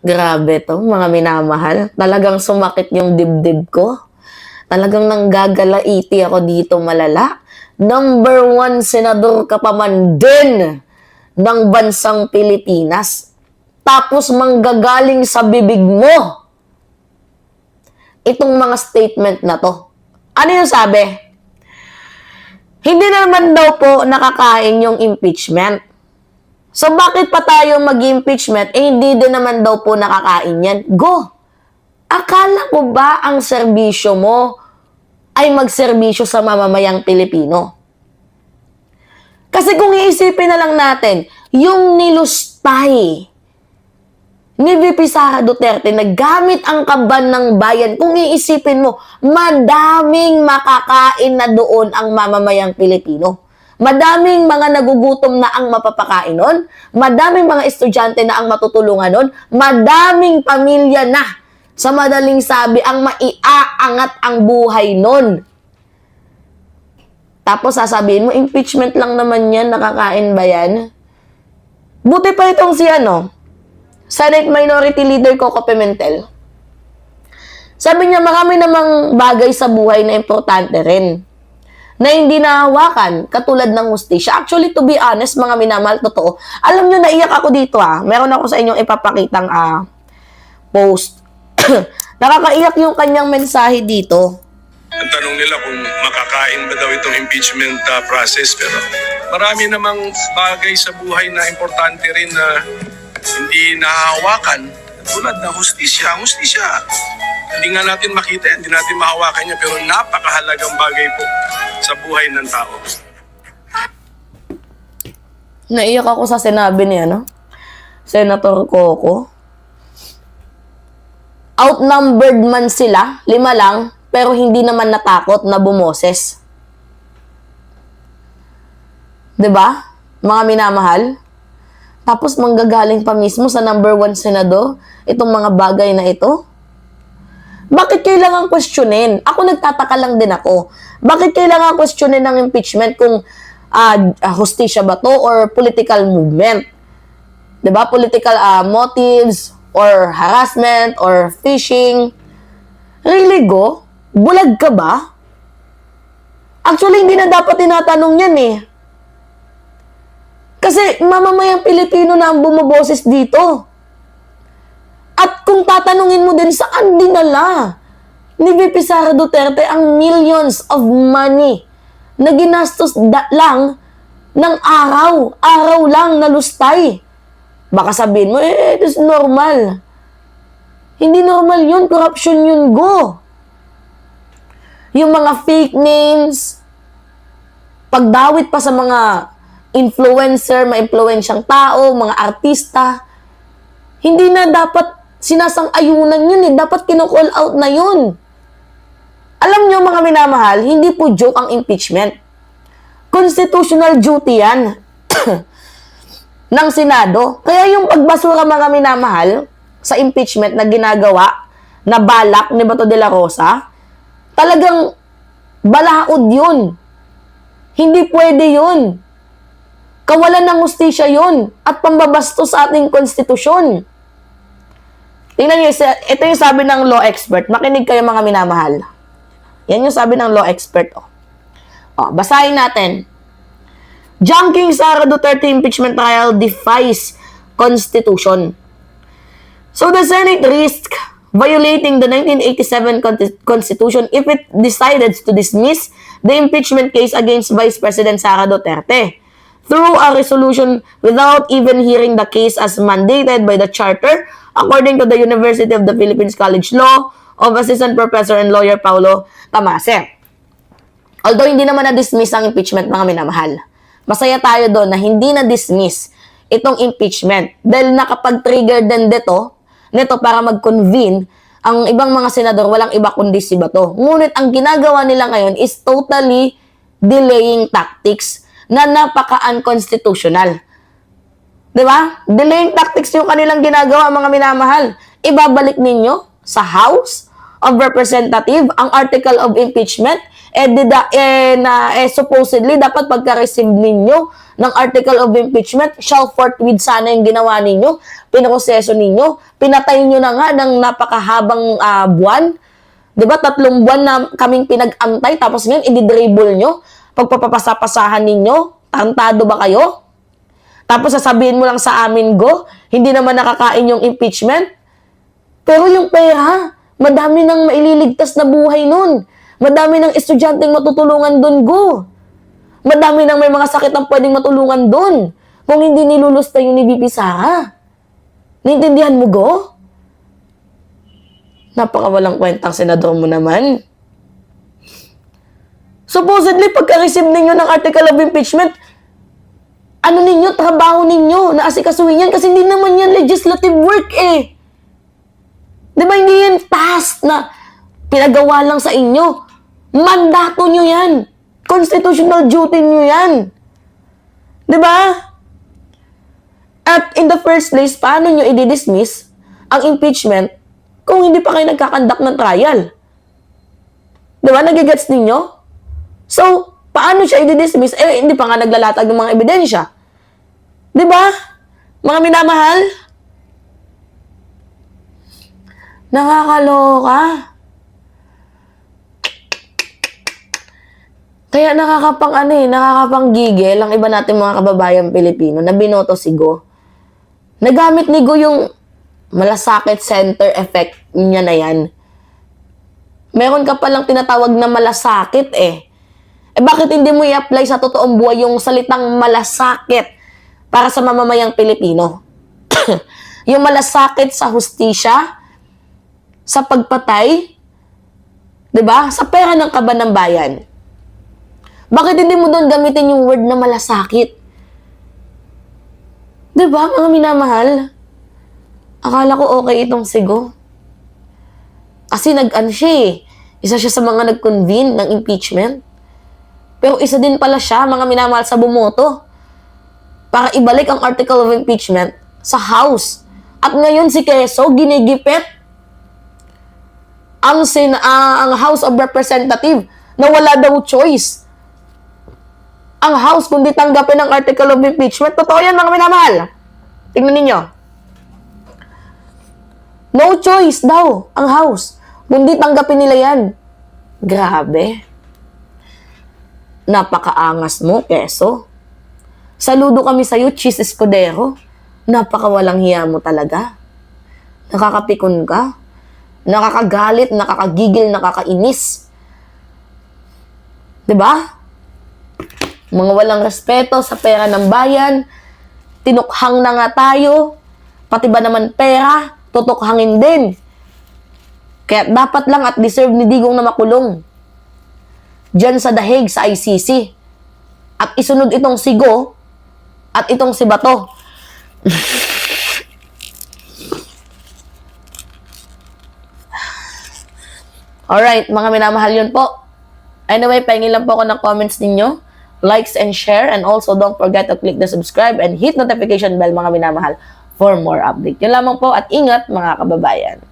Grabe to, mga minamahal. Talagang sumakit yung dibdib ko. Talagang nanggagalaiti ako dito malala. Number 1 senador ka pa man din ng bansang Pilipinas. Tapos manggagaling sa bibig mo itong mga statement na to. Ano yung sabi? Hindi naman daw po nakakain yung impeachment. So bakit pa tayo mag-impeachment? Hindi din naman daw po nakakain yan. Go! Akala ko ba ang serbisyo mo ay magserbisyo sa mamamayang Pilipino? Kasi kung iisipin na lang natin, yung nilustay ni VP Sara Duterte na gamit ang kaban ng bayan, kung iisipin mo, madaming makakain na doon ang mamamayang Pilipino. Madaming mga nagugutom na ang mapapakain nun. Madaming mga estudyante na ang matutulungan nun. Madaming pamilya na, sa madaling sabi, ang maiaangat ang buhay nun. Tapos sasabihin mo, impeachment lang naman yan, nakakain ba yan? Buti pa itong si Senate Minority Leader Coco Pimentel. Sabi niya, marami namang bagay sa buhay na importante rin na hindi nahawakan, katulad ng hustisya. Actually, to be honest, mga minamahal, totoo. Alam nyo, naiyak ako dito Meron ako sa inyong ipapakitang post. Nakakaiyak yung kanyang mensahe dito. Ang tanong nila kung makakain ba daw itong impeachment process, pero marami namang bagay sa buhay na importante rin na hindi nahahawakan, tulad ng hustisya. Hustisya, hindi nga natin makita yan, hindi natin mahawakan niya, pero napakahalagang bagay po sa buhay ng tao. Naiyak ako sa sinabi ni Senator Coco. Outnumbered man sila, 5 lang, pero hindi naman natakot na bumoses. 'Di ba? Mga minamahal? Tapos manggagaling pa mismo sa number 1 senador itong mga bagay na ito? Bakit kailangan questionin? Ako nagtataka lang din ako. Bakit kailangan questionin ng impeachment kung hustisya ba to or political movement? 'Di ba? Political motives or harassment or phishing. Really, go? Bulag ka ba? Actually, hindi na dapat tinatanong yan Kasi mamamayang Pilipino na ang bumoboses dito. At kung tatanungin mo din, saan dinala ni VP Sara Duterte ang millions of money na ginastos lang ng araw lang na lustay? Baka sabihin mo, it is normal. Hindi normal yun, corruption yun, go. Yung mga fake names, pagdawit pa sa mga influencer, ma-influensyang tao, mga artista, hindi na dapat sinasang-ayunan yun dapat kino-call out na yun. Alam nyo mga minamahal, hindi po joke ang impeachment. Constitutional duty yan ng Senado. Kaya yung pagbasura mga minamahal sa impeachment na ginagawa, na balak ni Bato de la Rosa, talagang balaod yun. Hindi pwede yun. Kawalan ng hustisya yun at pambabastos sa ating konstitusyon. Tingnan nyo, ito yung sabi ng law expert. Makinig kayo mga minamahal. Yan yung sabi ng law expert. Basahin natin. Junking Sara Duterte impeachment trial defies Constitution. So the Senate risked violating the 1987 Constitution if it decided to dismiss the impeachment case against Vice President Sara Duterte through a resolution without even hearing the case as mandated by the Charter, according to the University of the Philippines College Law of Assistant Professor and Lawyer Paulo Tamase. Although hindi naman na-dismiss ang impeachment, mga minamahal, masaya tayo doon na hindi na-dismiss itong impeachment dahil nakapag-trigger din nito para mag-convene ang ibang mga senador, walang iba kundi si Bato. Ngunit ang ginagawa nila ngayon is totally delaying tactics na napaka-unconstitutional. Diba? Delaying tactics yung kanilang ginagawa, mga minamahal. Ibabalik ninyo sa House of Representative, ang article of impeachment, supposedly, dapat pagka-receive ninyo ng article of impeachment, shall forthwith sana yung ginawa ninyo, pinoproseso ninyo, pinatay nyo na nga ng napakahabang buwan. Diba, 3 buwan na kaming pinag-antay, tapos ngayon, i-dribble nyo, pagpapapasapasahan ninyo, tantado ba kayo? Tapos sasabihin mo lang sa amin, go, hindi naman nakakain yung impeachment. Pero yung pera, madami nang maililigtas na buhay nun. Madami ng estudyanteng matutulungan dun, go. Madami nang may mga sakit ang pwedeng matulungan dun. Kung hindi nilulusta yung ni VP Sara. Naintindihan mo, go? Napakawalang kwentang senador mo naman. Supposedly, pagka-receive ninyo ng article of impeachment, ano ninyo, trabaho ninyo, naasikasuhin yan kasi hindi naman yan legislative work eh. Di ba hindi yan task na pinagawa lang sa inyo? Mandato nyo yan. Constitutional duty nyo yan. Di ba? At in the first place, paano nyo i-dismiss ang impeachment kung hindi pa kayo nagkakandak ng trial? Di ba? Nagigets ninyo? So, paano siya i-dismiss? Eh, hindi pa nga naglalatag ng mga ebidensya. Di ba? Mga minamahal? Nakakaloka. Kaya nakakapanggigil ang iba natin mga kababayan Pilipino na binoto si Go. Nagamit ni Go yung malasakit center effect niya na yan. Meron ka palang tinatawag na malasakit eh. Eh bakit hindi mo i-apply sa totoong buhay yung salitang malasakit para sa mamamayang Pilipino? Yung malasakit sa hustisya, sa pagpatay, 'di ba? Sa pera ng kaban ng bayan. Bakit hindi mo doon gamitin yung word na malasakit? 'Di ba, mga minamahal? Akala ko okay itong sigo. Kasi isa siya sa mga nag-convene ng impeachment. Pero isa din pala siya, mga minamahal, sa bumoto para ibalik ang article of impeachment sa House. At ngayon si Quezon ginigipit ang House of Representative na wala daw choice ang House kundi tanggapin ang article of impeachment. Totoo yan, mga minamahal. Tingnan ninyo. No choice daw ang House kundi tanggapin nila yan. Grabe. Napakaangas mo, Quezon. Saludo kami sa'yo, Cheese Escudero. Napakawalang hiya mo talaga. Nakakapikon ka. Nakakagalit, nakakagigil, nakakainis. 'Di ba? Mga walang respeto sa pera ng bayan. Tinukhang na nga tayo. Pati ba naman pera, tutukhangin din. Kaya dapat lang at deserve ni Digong na makulong diyan sa The Hague, sa ICC. At isunod itong si Go at itong si Bato. Alright, mga minamahal, yun po. Anyway, pahingin lang po ako ng comments ninyo, likes and share, and also don't forget to click the subscribe and hit notification bell, mga minamahal, for more update. Yun lamang po at ingat, mga kababayan.